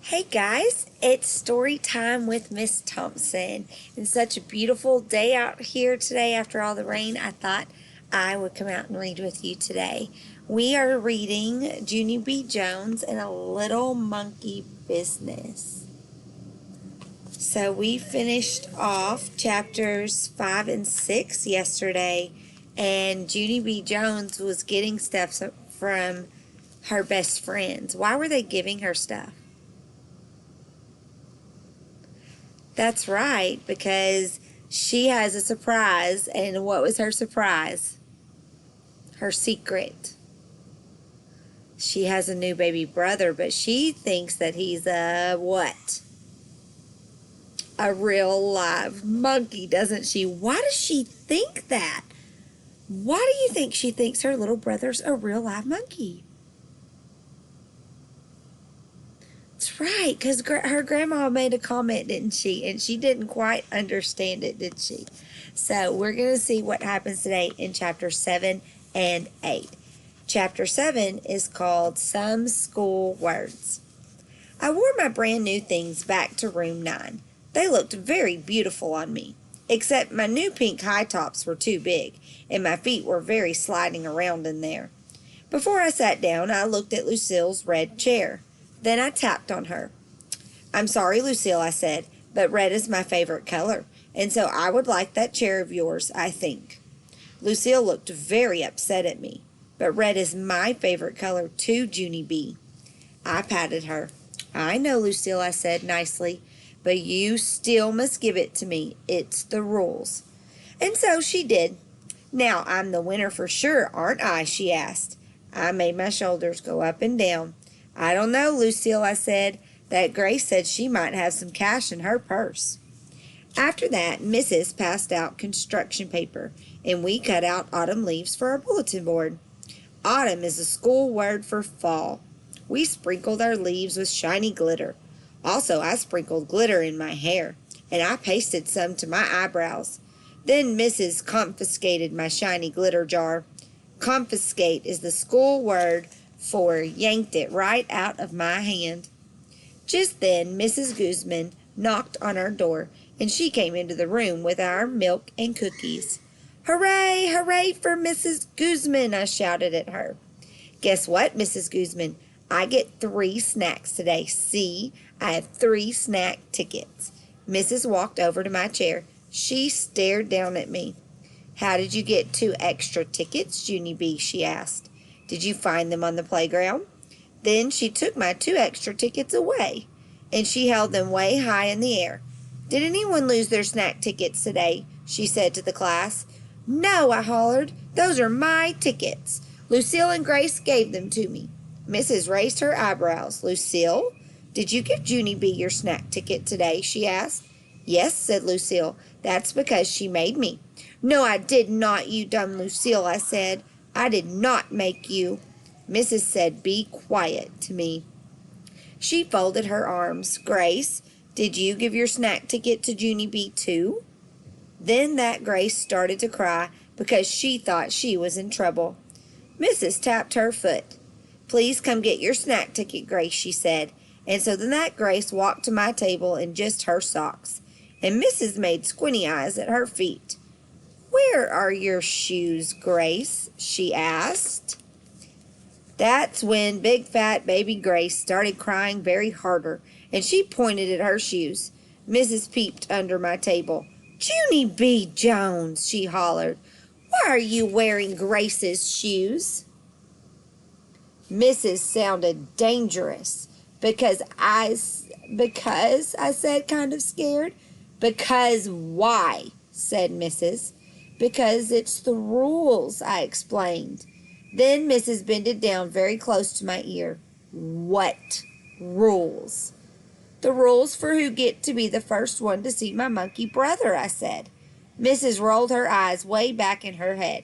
Hey guys, it's story time with Miss Thompson. It's such a beautiful day out here today after all the rain. I thought I would come out and read with you today. We are reading Junie B. Jones and a Little Monkey Business. So we finished off chapters 5 and 6 yesterday, and Junie B. Jones was getting stuff from her best friends. Why were they giving her stuff? That's right, because she has a surprise. And what was her surprise? Her secret. She has a new baby brother, but she thinks that he's a what? A real live monkey, doesn't she? Why does she think that? Why do you think she thinks her little brother's a real live monkey? That's right, because her grandma made a comment, didn't she? And she didn't quite understand it, did she? So we're going to see what happens today in chapter 7 and 8. Chapter 7 is called Some School Words. I wore my brand new things back to room 9. They looked very beautiful on me, except my new pink high tops were too big, and my feet were very sliding around in there. Before I sat down, I looked at Lucille's red chair. Then I tapped on her. "I'm sorry, Lucille," I said, "but red is my favorite color, and so I would like that chair of yours, I think." Lucille looked very upset at me. "But red is my favorite color too, Junie B." I patted her. "I know, Lucille," I said nicely, "but you still must give it to me. It's the rules." And so she did. "Now I'm the winner for sure, aren't I?" she asked. I made my shoulders go up and down. "I don't know, Lucille," I said. "That Grace said she might have some cash in her purse." After that, Mrs. passed out construction paper, and we cut out autumn leaves for our bulletin board. Autumn is a school word for fall. We sprinkled our leaves with shiny glitter. Also, I sprinkled glitter in my hair, and I pasted some to my eyebrows. Then Mrs. confiscated my shiny glitter jar. Confiscate is the school word for yanked it right out of my hand. Just then Mrs. Guzman knocked on our door, and she came into the room with our milk and cookies. "Hooray, hooray for Mrs. Guzman," I shouted at her. "Guess what, Mrs. Guzman? I get 3 snacks today. See, I have 3 snack tickets." Mrs. walked over to my chair. She stared down at me. "How did you get 2 extra tickets, Junie B?" she asked. "Did you find them on the playground?" Then she took my 2 extra tickets away, and she held them way high in the air. "Did anyone lose their snack tickets today?" she said to the class. "No," I hollered. "Those are my tickets. Lucille and Grace gave them to me." Mrs. raised her eyebrows. "Lucille, did you give Junie B your snack ticket today?" she asked. "Yes," said Lucille. "That's because she made me." "No, I did not, you dumb Lucille," I said. "I did not make you." Mrs. said, "Be quiet," to me. She folded her arms. "Grace, did you give your snack ticket to Junie B too?" Then that Grace started to cry because she thought she was in trouble. Mrs. tapped her foot. "Please come get your snack ticket, Grace," she said. And so then that Grace walked to my table in just her socks. And Mrs. made squinty eyes at her feet. "Where are your shoes, Grace?" she asked. That's when big fat baby Grace started crying very harder, and she pointed at her shoes. Mrs. peeped under my table. "Junie B. Jones," she hollered, "why are you wearing Grace's shoes?" Mrs. sounded dangerous. Because I said, kind of scared. "Because why?" said Mrs. "Because it's the rules," I explained. Then Mrs. bended down very close to my ear. "What rules?" "The rules for who get to be the first one to see my monkey brother," I said. Mrs. rolled her eyes way back in her head.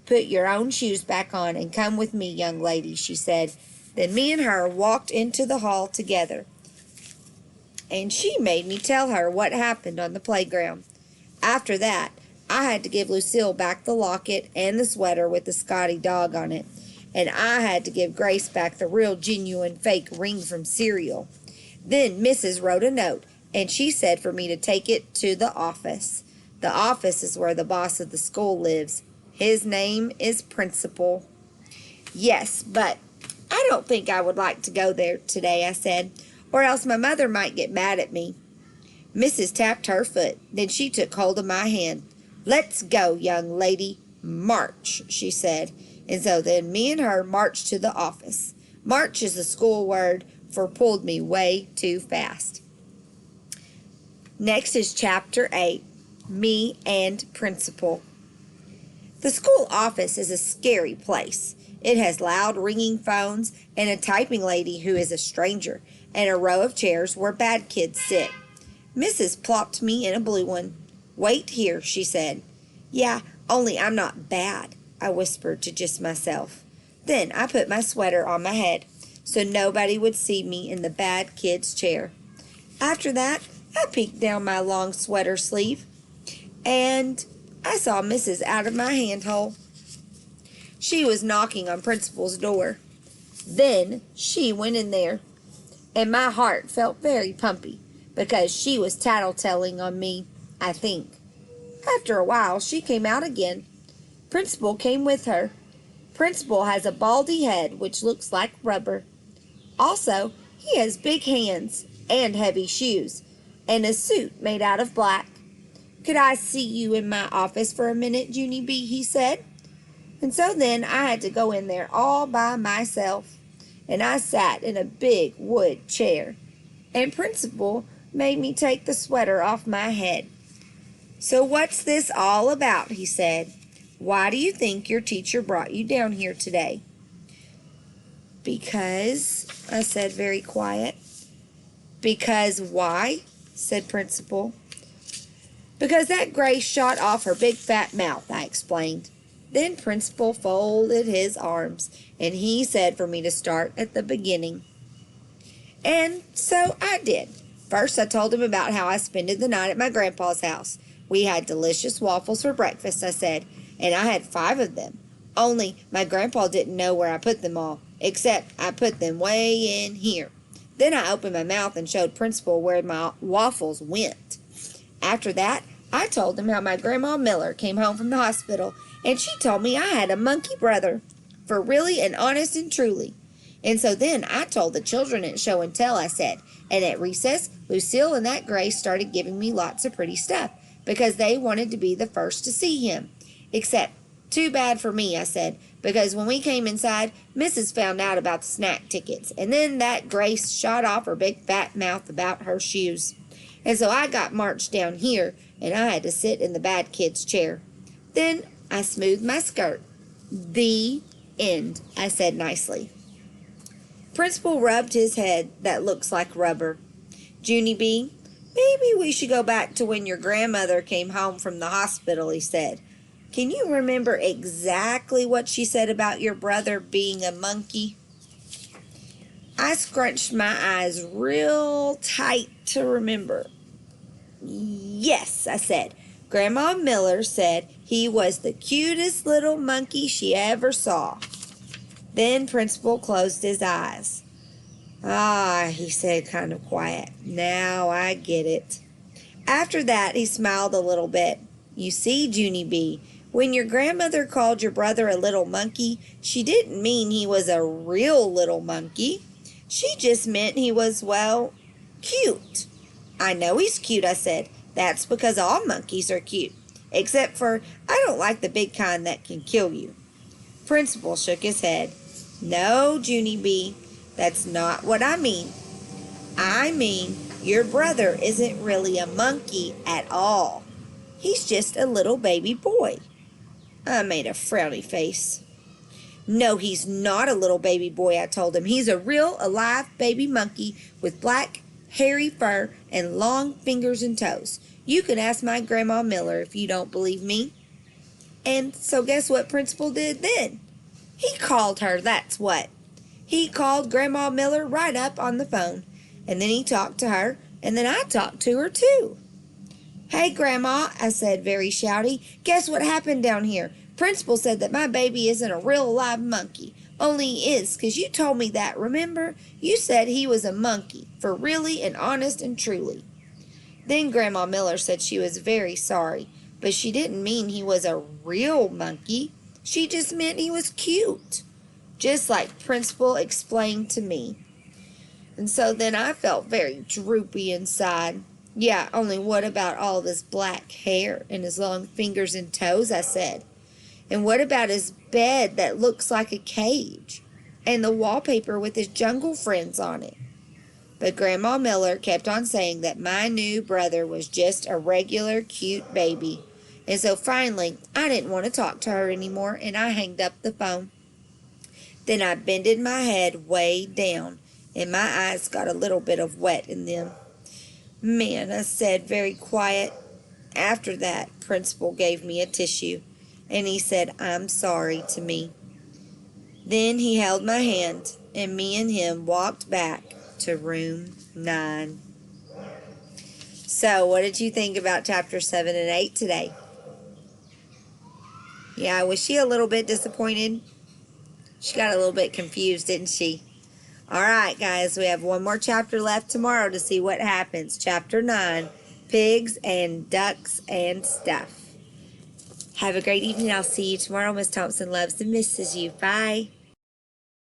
"Put your own shoes back on and come with me, young lady," she said. Then me and her walked into the hall together, and she made me tell her what happened on the playground. After that, I had to give Lucille back the locket and the sweater with the Scotty dog on it, and I had to give Grace back the real genuine fake ring from cereal. Then Mrs. wrote a note, and she said for me to take it to the office. The office is where the boss of the school lives. His name is Principal. Yes, but I don't think I would like to go there today, I said, or else my mother might get mad at me. Mrs. tapped her foot. Then she took hold of my hand. Let's go, young lady. March, she said. And so then me and her marched to the office. March is the school word for pulled me way too fast. Next is Chapter 8, Me and Principal. The school office is a scary place. It has loud ringing phones and a typing lady who is a stranger, and a row of chairs where bad kids sit. Mrs. plopped me in a blue one. Wait here, she said. Yeah, only I'm not bad, I whispered to just myself. Then I put my sweater on my head so nobody would see me in the bad kid's chair. After that, I peeked down my long sweater sleeve, and I saw Mrs. out of my handhole. She was knocking on Principal's door. Then she went in there, and my heart felt very pumpy because she was tattletelling on me, I think. After a while, she came out again. Principal came with her. Principal has a baldy head which looks like rubber. Also, he has big hands and heavy shoes and a suit made out of black. Could I see you in my office for a minute, Junie B., he said. And so then I had to go in there all by myself, and I sat in a big wood chair, and Principal made me take the sweater off my head. So what's this all about, he said. Why do you think your teacher brought you down here today? Because, I said very quiet. Because why? Said Principal. Because that Grace shot off her big fat mouth, I explained. Then Principal folded his arms, and he said for me to start at the beginning. And so I did. First, I told him about how I spent the night at my grandpa's house. We had delicious waffles for breakfast, I said, and I had 5 of them. Only my grandpa didn't know where I put them all, except I put them way in here. Then I opened my mouth and showed Principal where my waffles went. After that, I told him how my Grandma Miller came home from the hospital, and she told me I had a monkey brother, for really and honest and truly. And so then I told the children at show and tell, I said, and at recess, Lucille and that Grace started giving me lots of pretty stuff, because they wanted to be the first to see him. Except, too bad for me, I said, because when we came inside, Mrs. found out about the snack tickets, and then that Grace shot off her big fat mouth about her shoes. And so I got marched down here, and I had to sit in the bad kid's chair. Then I smoothed my skirt. The end, I said nicely. Principal rubbed his head that looks like rubber. Junie B., maybe we should go back to when your grandmother came home from the hospital, he said. Can you remember exactly what she said about your brother being a monkey? I scrunched my eyes real tight to remember. Yes, I said. Grandma Miller said he was the cutest little monkey she ever saw. Then Principal closed his eyes. Ah, he said kind of quiet. Now I get it. After that, he smiled a little bit. You see, Junie B., when your grandmother called your brother a little monkey, she didn't mean he was a real little monkey. She just meant he was, well, cute. I know he's cute, I said. That's because all monkeys are cute. Except for, I don't like the big kind that can kill you. Principal shook his head. No, Junie B., that's not what I mean. I mean, your brother isn't really a monkey at all. He's just a little baby boy. I made a frowny face. No, he's not a little baby boy, I told him. He's a real, alive baby monkey with black, hairy fur and long fingers and toes. You can ask my Grandma Miller if you don't believe me. And so guess what Principal did then? He called her, that's what. He called Grandma Miller right up on the phone. And then he talked to her, and then I talked to her too. Hey, Grandma, I said very shouty. Guess what happened down here? Principal said that my baby isn't a real live monkey. Only he is, 'cause you told me that, remember? You said he was a monkey, for really and honest and truly. Then Grandma Miller said she was very sorry, but she didn't mean he was a real monkey. She just meant he was cute, just like Principal explained to me. And so then I felt very droopy inside. Yeah, only what about all of his black hair and his long fingers and toes, I said. And what about his bed that looks like a cage? And the wallpaper with his jungle friends on it? But Grandma Miller kept on saying that my new brother was just a regular cute baby. And so finally, I didn't want to talk to her anymore, and I hanged up the phone. Then I bended my head way down, and my eyes got a little bit of wet in them. Man, I said very quiet. After that, Principal gave me a tissue, and he said, "I'm sorry" to me. Then he held my hand, and me and him walked back to room 9. So, what did you think about chapter 7 and 8 today? Yeah, was she a little bit disappointed? She got a little bit confused, didn't she? All right, guys, we have one more chapter left tomorrow to see what happens. Chapter 9, Pigs and Ducks and Stuff. Have a great evening. I'll see you tomorrow. Miss Thompson loves and misses you. Bye.